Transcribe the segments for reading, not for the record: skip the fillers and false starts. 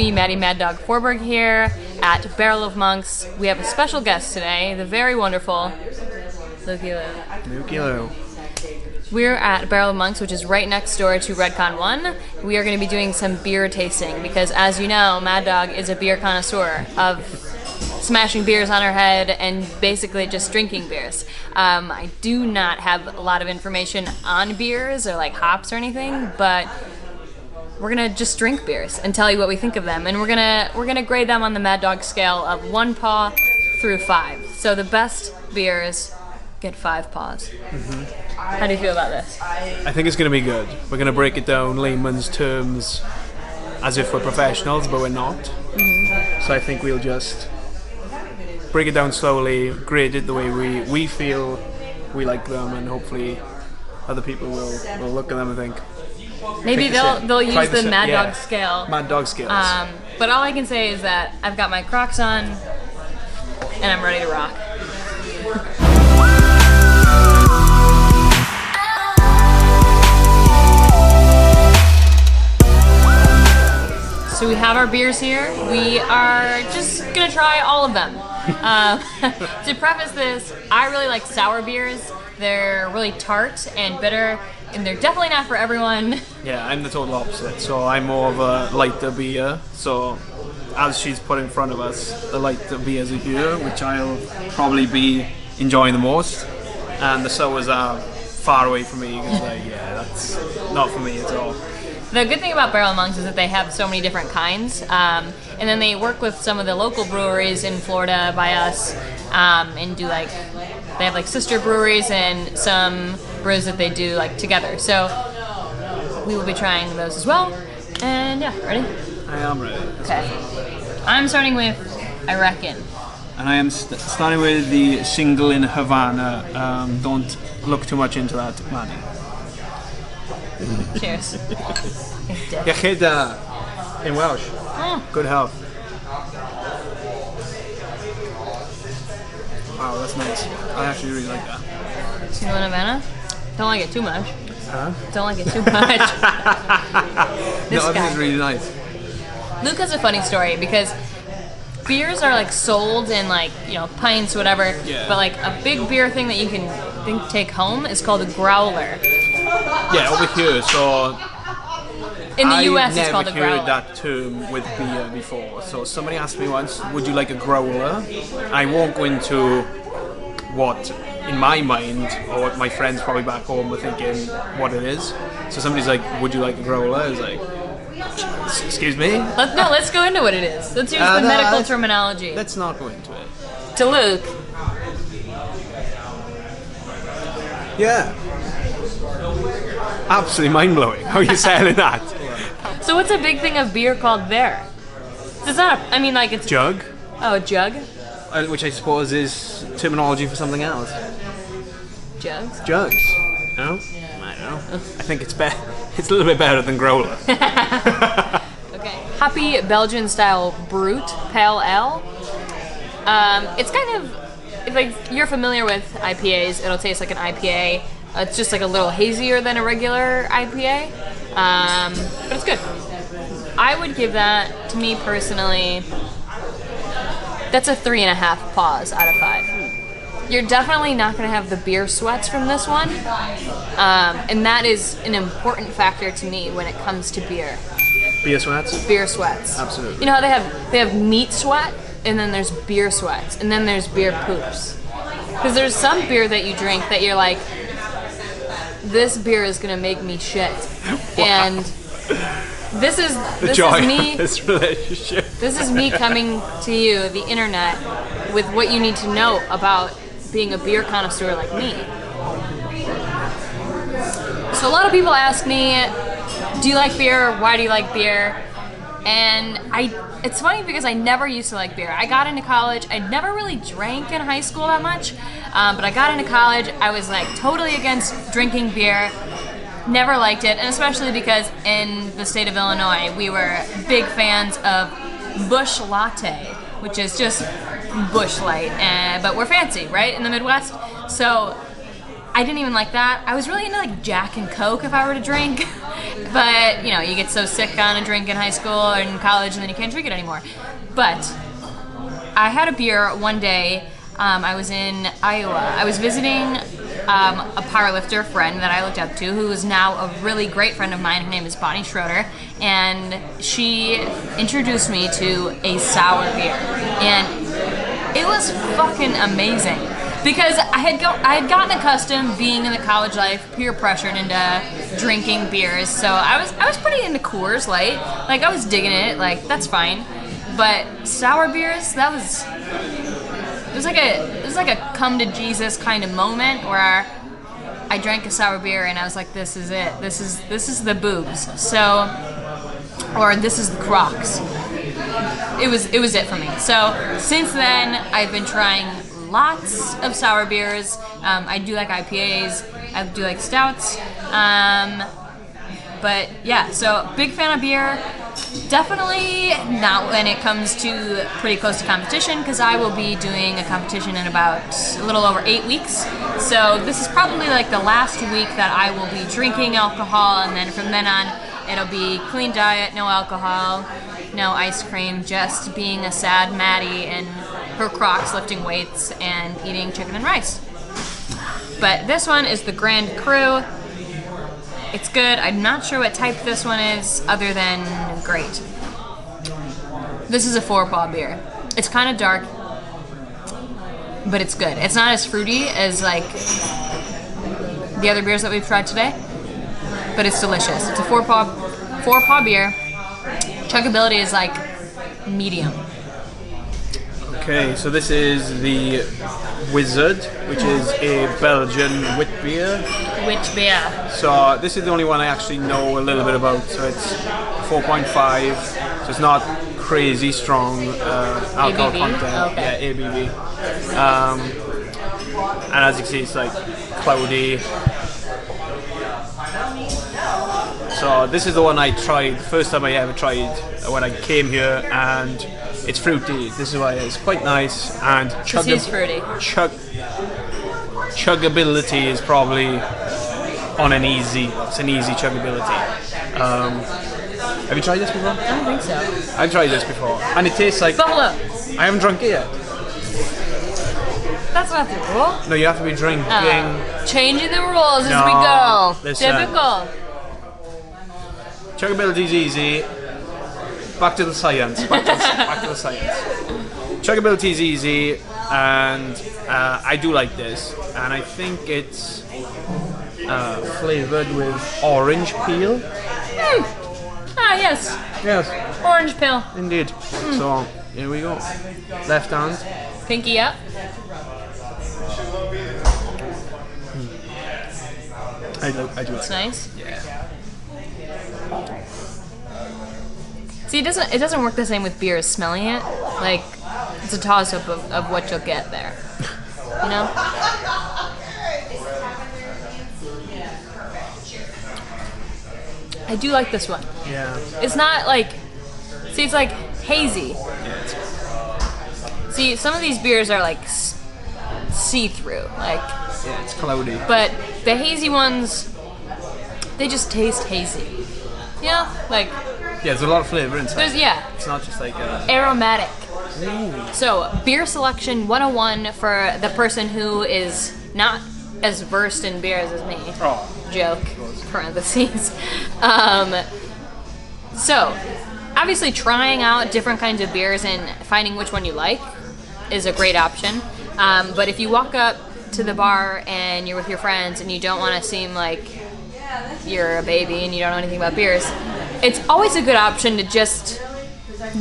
me, Maddie Maddawg Forberg here at Barrel of Monks. We have a special guest today, the very wonderful Luke. We're at Barrel of Monks, which is right next door to Redcon 1. We are going to be doing some beer tasting because, as you know, Maddawg is a beer connoisseur of smashing beers on her head and basically just drinking beers. I do not have a lot of information on beers or like hops or anything, but we're gonna just drink beers and tell you what we think of them, and we're gonna grade them on the Maddawg scale of 1 paw through 5. So the best beers get 5 paws. Mm-hmm. How do you feel about this? I think it's going to be good. We're going to break it down layman's terms as if we're professionals, but we're not. Mm-hmm. So I think we'll just break it down slowly, grade it the way we feel we like them, and hopefully other people will look at them and think. Maybe they'll use the Maddawg scale. Maddawg scales. But all I can say is that I've got my Crocs on and I'm ready to rock. So we have our beers here. We are just gonna try all of them. To preface this, I really like sour beers. They're really tart and bitter, and they're definitely not for everyone. Yeah, I'm the total opposite. So I'm more of a lighter beer. So as she's put in front of us, the lighter beers are here, which I'll probably be enjoying the most. And the sours are far away from me because that's not for me at all. The good thing about Barrel of Monks is that they have so many different kinds, and then they work with some of the local breweries in Florida by us, and do they have like sister breweries and some brews that they do like together. So we will be trying those as well. And yeah, ready? I am ready. Okay. I'm starting with I Reckon. And I am starting with the single in Havana. Don't look too much into that, Maddie. Cheers. Iechyd in Welsh. Good health. Wow, that's nice. I actually really like that. Single in Havana? Don't like it too much. Huh? Don't like it too much. No, I think it's really nice. Luke has a funny story because beers are like sold in like, pints, whatever. Yeah. But like a big beer thing that you can take home is called a growler. Yeah, over here, so in the US it's called a I've never growler. heard that term with beer before. So somebody asked me once, would you like a growler? I won't go into what, in my mind, or what my friends probably back home were thinking what it is. So somebody's like, would you like a growler? I was like, excuse me? Let's go into what it is. Let's use the medical terminology. Let's not go into it. To Luke. Yeah. Absolutely mind-blowing. How are you selling that? So what's a big thing of beer called there? It's not it's... Jug? Oh, a jug? Which I suppose is terminology for something else. Jugs? Jugs. No? I don't know. I think it's better. It's a little bit better than growler. Okay. Happy Belgian style Brut Pale Ale. It's kind of, if you're familiar with IPAs, it'll taste like an IPA. It's just like a little hazier than a regular IPA, but it's good. I would give that, to me personally, that's a 3.5 paws out of 5. You're definitely not going to have the beer sweats from this one, and that is an important factor to me when it comes to beer. Beer sweats? Beer sweats. Absolutely. You know how they have meat sweat, and then there's beer sweats, and then there's beer poops. Because there's some beer that you drink that you're like, this beer is gonna make me shit. Wow. And this is me. This relationship. This is me coming to you, the internet, with what you need to know about being a beer connoisseur like me. So a lot of people ask me, do you like beer? Why do you like beer? And it's funny because I never used to like beer. I got into college. I never really drank in high school that much, but I got into college. I was like totally against drinking beer. Never liked it, and especially because in the state of Illinois, we were big fans of Busch Latte, which is just Busch Light, but we're fancy, right, in the Midwest. So I didn't even like that. I was really into like Jack and Coke if I were to drink. But, you know, you get so sick on a drink in high school or in college and then you can't drink it anymore. But I had a beer one day. I was in Iowa. I was visiting a powerlifter friend that I looked up to, who is now a really great friend of mine. Her name is Bonnie Schroeder, and she introduced me to a sour beer, and it was fucking amazing. Because I had gotten accustomed, being in the college life, peer pressured into drinking beers. So I was pretty into Coors Light. Like, I was digging it. Like, that's fine. But sour beers, it was like a come to Jesus kind of moment where I drank a sour beer and I was like, this is it. This is the boobs. So, or this is the Crocs. It was it for me. So since then, I've been trying lots of sour beers. I do like IPAs. I do like stouts. But yeah, so big fan of beer. Definitely not when it comes to pretty close to competition, because I will be doing a competition in about a little over 8 weeks. So this is probably like the last week that I will be drinking alcohol, and then from then on it'll be clean diet, no alcohol, no ice cream, just being a sad Maddie in her Crocs, lifting weights and eating chicken and rice. But this one is the Grand Cru. It's good. I'm not sure what type this one is, other than great. This is a 4-paw beer. It's kind of dark, but it's good. It's not as fruity as like the other beers that we've tried today, but it's delicious. It's a 4-paw beer. Chuggability is like medium. Okay, so this is the Wizard, which is a Belgian wit beer. Wit beer. So this is the only one I actually know a little bit about. So it's 4.5, so it's not crazy strong alcohol ABV? content. Okay. Yeah, ABV. And as you can see, it's like cloudy. So this is the one I tried, the first time I ever tried when I came here, and it's fruity. This is why it's quite nice, and fruity. Chuggability is probably on an easy. It's an easy chuggability. Have you tried this before? I don't think so. I've tried this before, and it tastes like. Bubble up. I haven't drunk it yet. That's not the rule. No, you have to be drinking. Changing the rules as we go. Typical. Chuggability is easy. Back to the science. Back to the science. Chuggability is easy, and I do like this. And I think it's flavored with orange peel. Ah, yes. Yes. Orange peel. Indeed. So here we go. Left hand. Pinky up. I do like It's nice. Yeah. See, it doesn't work the same with beer as smelling it. Like, it's a toss-up of what you'll get there. You know? I do like this one. Yeah. It's not like... See, it's like hazy. Yeah. See, some of these beers are like see-through. Like... Yeah, it's cloudy. But the hazy ones, they just taste hazy. You know? Like... Yeah, there's a lot of flavor inside. It's not just like aromatic. Ooh. So, beer selection 101 for the person who is not as versed in beers as me. Oh. Joke. Parentheses. So, obviously trying out different kinds of beers and finding which one you like is a great option. But if you walk up to the bar and you're with your friends and you don't want to seem like you're a baby and you don't know anything about beers, it's always a good option to just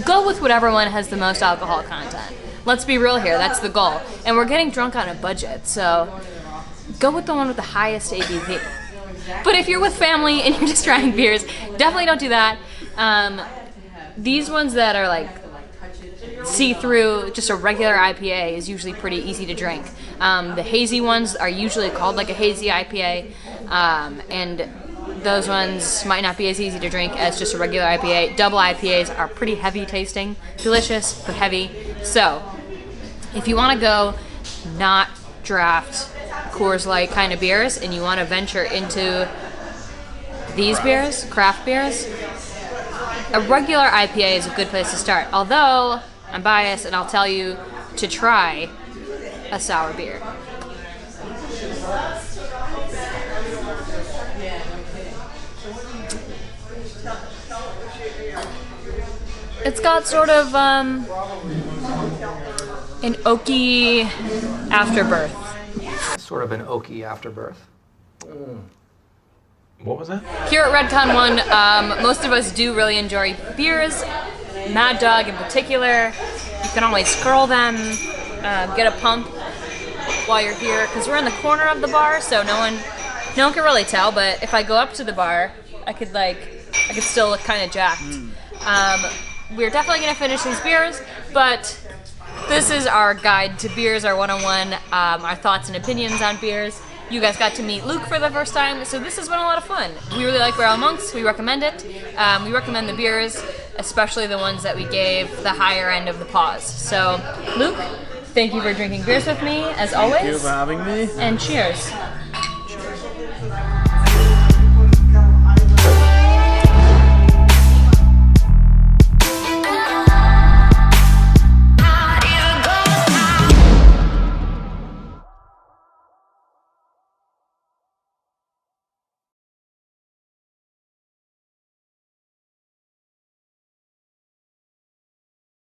go with whatever one has the most alcohol content. Let's be real here, that's the goal. And we're getting drunk on a budget, so go with the one with the highest ABV. But if you're with family and you're just trying beers, definitely don't do that. These ones that are like see-through, just a regular IPA is usually pretty easy to drink. The hazy ones are usually called like a hazy IPA, and those ones might not be as easy to drink as just a regular IPA. Double IPAs are pretty heavy tasting, delicious but heavy. So if you want to go not draft, Coors Light kind of beers, and you want to venture into these beers, craft beers, a regular IPA is a good place to start. Although, I'm biased and I'll tell you to try a sour beer. It's got sort of an oaky afterbirth. Sort of an oaky afterbirth. What was that? Here at Redcon 1, most of us do really enjoy beers, Maddawg in particular. You can always scroll them, get a pump while you're here, because we're in the corner of the bar, so no one can really tell, but if I go up to the bar, I could still look kind of jacked. We're definitely going to finish these beers, but this is our guide to beers, our 101, our thoughts and opinions on beers. You guys got to meet Luke for the first time, so this has been a lot of fun. We really like Barrel of Monks. We recommend it. We recommend the beers, especially the ones that we gave the higher end of the pause. So, Luke, thank you for drinking beers with me, as always. Thank you for having me. And cheers.